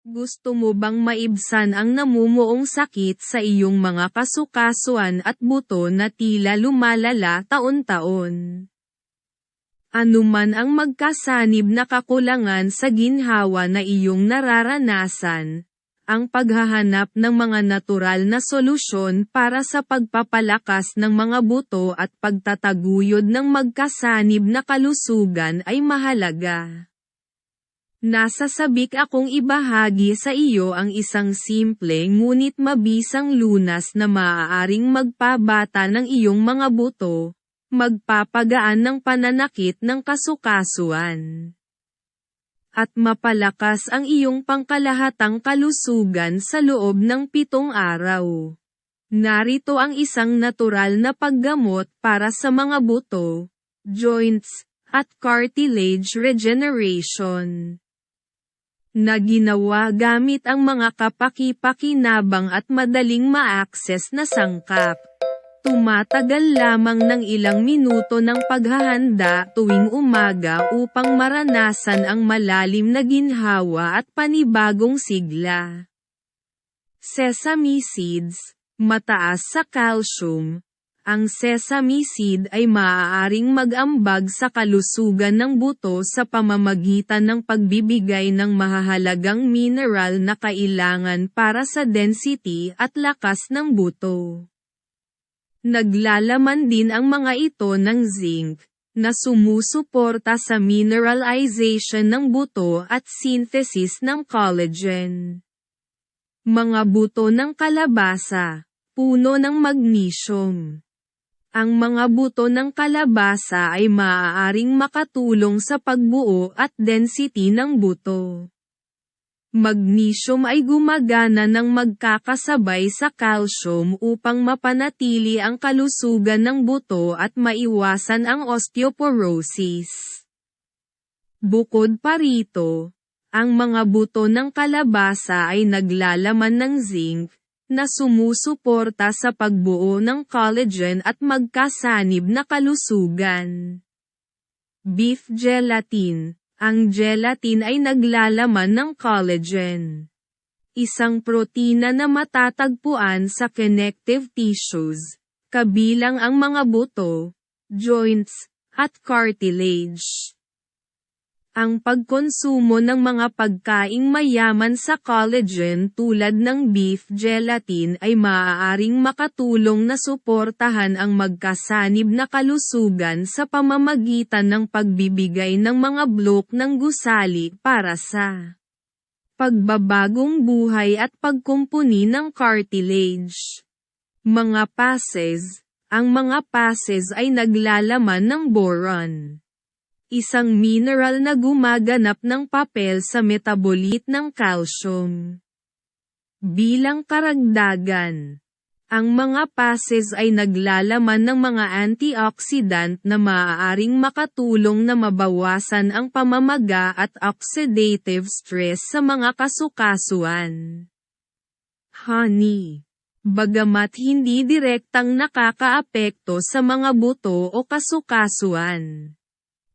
Gusto mo bang maibsan ang namumuong sakit sa iyong mga kasukasuan at buto na tila lumalala taon-taon? Anuman ang magkasanib na kakulangan sa ginhawa na iyong nararanasan, ang paghahanap ng mga natural na solusyon para sa pagpapalakas ng mga buto at pagtataguyod ng magkasanib na kalusugan ay mahalaga. Nasasabik akong ibahagi sa iyo ang isang simple ngunit mabisang lunas na maaaring magpabata ng iyong mga buto, magpapagaan ng pananakit ng kasukasuan, at mapalakas ang iyong pangkalahatang kalusugan sa loob ng 7 araw. Narito ang isang natural na paggamot para sa mga buto, joints, at cartilage regeneration, na ginawa gamit ang mga kapaki-pakinabang at madaling ma-access na sangkap. Tumatagal lamang ng ilang minuto ng paghahanda tuwing umaga upang maranasan ang malalim na ginhawa at panibagong sigla. Sesame seeds, mataas sa calcium. Ang sesame seed ay maaaring mag-ambag sa kalusugan ng buto sa pamamagitan ng pagbibigay ng mahahalagang mineral na kailangan para sa density at lakas ng buto. Naglalaman din ang mga ito ng zinc, na sumusuporta sa mineralization ng buto at synthesis ng collagen. Mga buto ng kalabasa, puno ng magnesium. Ang mga buto ng kalabasa ay maaaring makatulong sa pagbuo at density ng buto. Magnesium ay gumagana ng magkakasabay sa calcium upang mapanatili ang kalusugan ng buto at maiwasan ang osteoporosis. Bukod pa rito, ang mga buto ng kalabasa ay naglalaman ng zinc, na sumusuporta sa pagbuo ng collagen at magkasanib na kalusugan. Beef gelatin. Ang gelatin ay naglalaman ng collagen, isang protina na matatagpuan sa connective tissues, kabilang ang mga buto, joints, at cartilage. Ang pagkonsumo ng mga pagkaing mayaman sa collagen tulad ng beef gelatin ay maaaring makatulong na suportahan ang magkasanib na kalusugan sa pamamagitan ng pagbibigay ng mga blok ng gusali para sa pagbabagong buhay at pagkumpuni ng cartilage. Mga passes. Ang mga passes ay naglalaman ng boron, isang mineral na gumaganap ng papel sa metabolit ng calcium. Bilang karagdagan, ang mga passes ay naglalaman ng mga antioxidant na maaaring makatulong na mabawasan ang pamamaga at oxidative stress sa mga kasukasuan. Honey. Bagamat hindi direktang nakakaapekto sa mga buto o kasukasuan,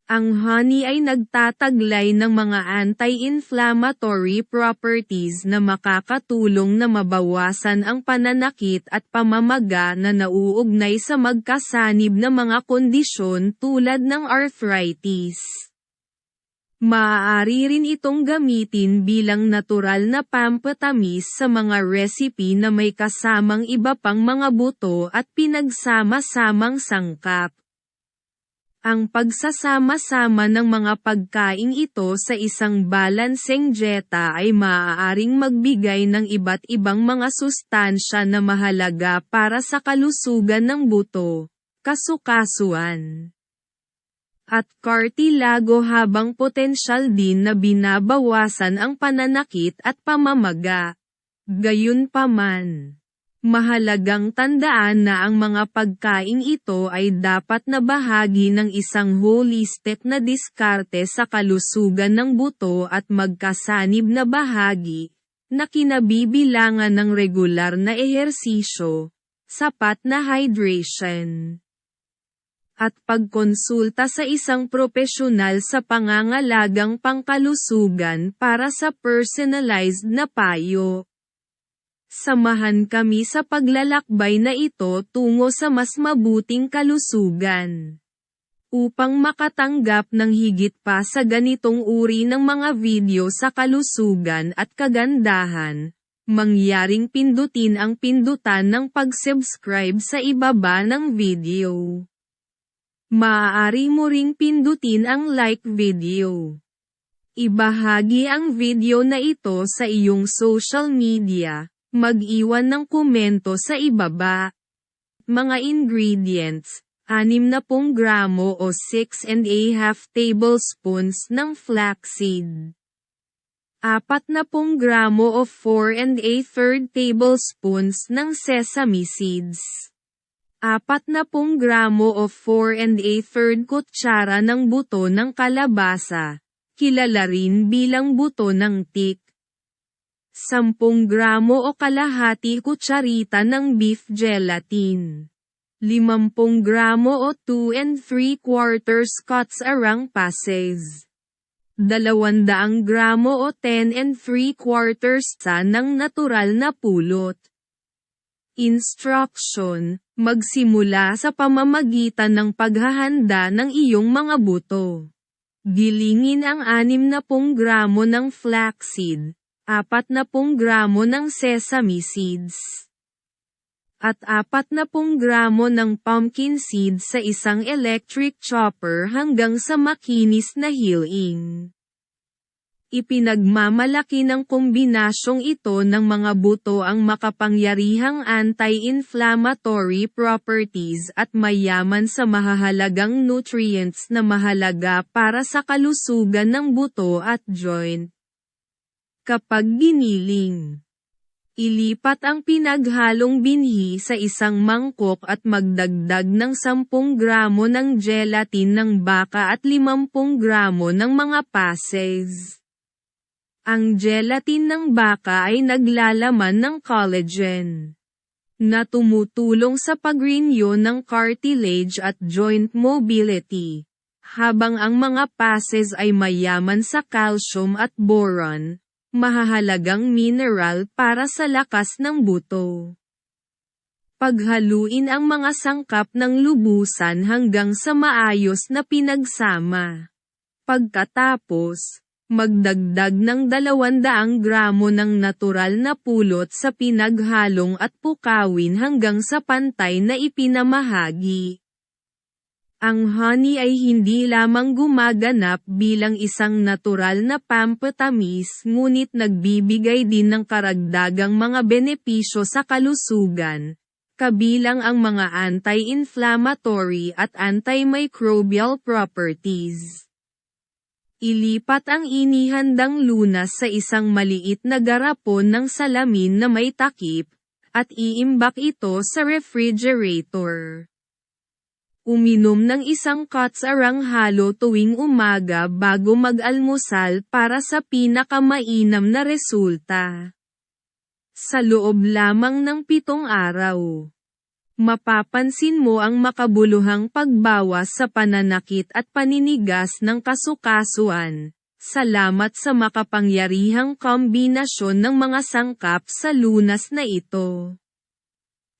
ang honey ay nagtataglay ng mga anti-inflammatory properties na makakatulong na mabawasan ang pananakit at pamamaga na nauugnay sa magkasanib na mga kondisyon tulad ng arthritis. Maaari rin itong gamitin bilang natural na pampatamis sa mga recipe na may kasamang iba pang mga buto at pinagsama-samang sangkap. Ang pagsasama-sama ng mga pagkaing ito sa isang balanseng dieta ay maaaring magbigay ng iba't ibang mga sustansya na mahalaga para sa kalusugan ng buto, kasukasuan, at kartilago habang potensyal din na binabawasan ang pananakit at pamamaga. Gayunpaman, mahalagang tandaan na ang mga pagkaing ito ay dapat na bahagi ng isang holistic na diskarte sa kalusugan ng buto at magkasanib na bahagi, na kinabibilangan ng regular na ehersisyo, sapat na hydration, at pagkonsulta sa isang propesyonal sa pangangalagang pangkalusugan para sa personalized na payo. Samahan kami sa paglalakbay na ito tungo sa mas mabuting kalusugan. Upang makatanggap ng higit pa sa ganitong uri ng mga video sa kalusugan at kagandahan, mangyaring pindutin ang pindutan ng pag-subscribe sa ibaba ng video. Maaari mo ring pindutin ang like video. Ibahagi ang video na ito sa iyong social media, mag-iwan ng komento sa ibaba. Mga ingredients: 60 gramo o 6½ tablespoons ng flaxseed. 40 gramo o 4⅓ tablespoons ng sesame seeds. 40 gramo o 4⅓ kutsara ng buto ng kalabasa, kilala rin bilang buto ng teak. 10 gramo o kalahati kutsarita ng beef gelatin. 50 gramo o 2¾ cuts arang passes. 200 gramo o 10¾ sa ng natural na pulot. Instruction: magsimula sa pamamagitan ng paghahanda ng iyong mga buto. Gilingin ang 60 gramo ng flaxseed, 40 gramo ng sesame seeds, at 40 gramo ng pumpkin seeds sa isang electric chopper hanggang sa makinis na hiling. Ipinagmamalaki ng kombinasyong ito ng mga buto ang makapangyarihang anti-inflammatory properties at mayaman sa mahahalagang nutrients na mahalaga para sa kalusugan ng buto at joint. Kapag giniling, ilipat ang pinaghalong binhi sa isang mangkok at magdagdag ng 10 gramo ng gelatin ng baka at 50 gramo ng mga passes. Ang gelatin ng baka ay naglalaman ng collagen, na tumutulong sa pag-renew ng cartilage at joint mobility, habang ang mga passes ay mayaman sa calcium at boron, mahahalagang mineral para sa lakas ng buto. Paghaluin ang mga sangkap ng lubusan hanggang sa maayos na pinagsama. Pagkatapos, magdagdag ng 200 gramo ng natural na pulot sa pinaghalong at pukawin hanggang sa pantay na ipinamahagi. Ang honey ay hindi lamang gumaganap bilang isang natural na pampatamis ngunit nagbibigay din ng karagdagang mga benepisyo sa kalusugan, kabilang ang mga anti-inflammatory at antimicrobial properties. Ilipat ang inihandang lunas sa isang maliit na garapon ng salamin na may takip, at iimbak ito sa refrigerator. Uminom ng isang cuts arang halo tuwing umaga bago mag-almusal para sa pinakamainam na resulta. Sa loob lamang ng 7 araw, mapapansin mo ang makabuluhang pagbawas sa pananakit at paninigas ng kasukasuan, salamat sa makapangyarihang kombinasyon ng mga sangkap sa lunas na ito.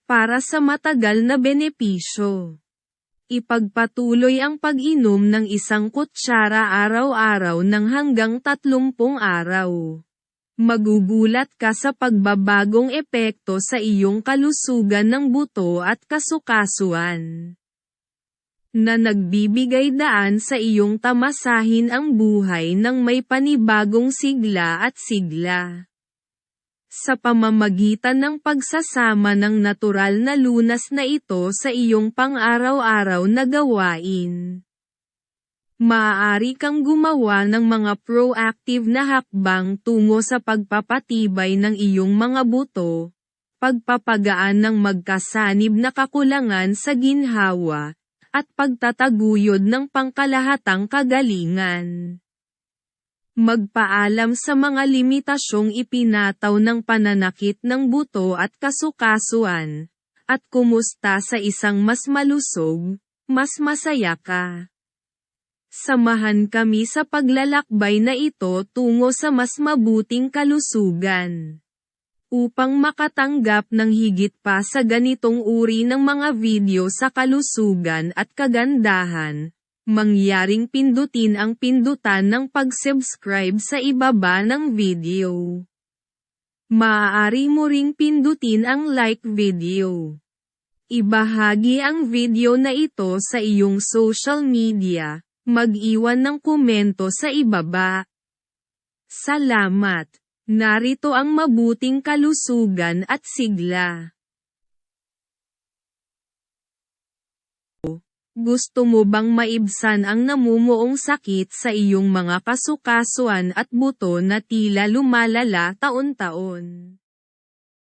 Para sa matagal na benepisyo, ipagpatuloy ang pag-inom ng 1 kutsara araw-araw ng hanggang 30 araw. Magugulat ka sa pagbabagong epekto sa iyong kalusugan ng buto at kasukasuan, na nagbibigay daan sa iyong tamasahin ang buhay ng may panibagong sigla at sigla. Sa pamamagitan ng pagsasama ng natural na lunas na ito sa iyong pang-araw-araw na gawain, maaari kang gumawa ng mga proactive na hakbang tungo sa pagpapatibay ng iyong mga buto, pagpapagaan ng magkasanib na kakulangan sa ginhawa, at pagtataguyod ng pangkalahatang kagalingan. Magpaalam sa mga limitasyong ipinataw ng pananakit ng buto at kasukasuan, at kumusta sa isang mas malusog, mas masaya ka. Samahan kami sa paglalakbay na ito tungo sa mas mabuting kalusugan. Upang makatanggap ng higit pa sa ganitong uri ng mga video sa kalusugan at kagandahan, mangyaring pindutin ang pindutan ng pag-subscribe sa ibaba ng video. Maaari mo ring pindutin ang like video. Ibahagi ang video na ito sa iyong social media, mag-iwan ng komento sa ibaba. Salamat! Narito ang mabuting kalusugan at sigla. Gusto mo bang maibsan ang namumuong sakit sa iyong mga kasukasuan at buto na tila lumalala taon-taon?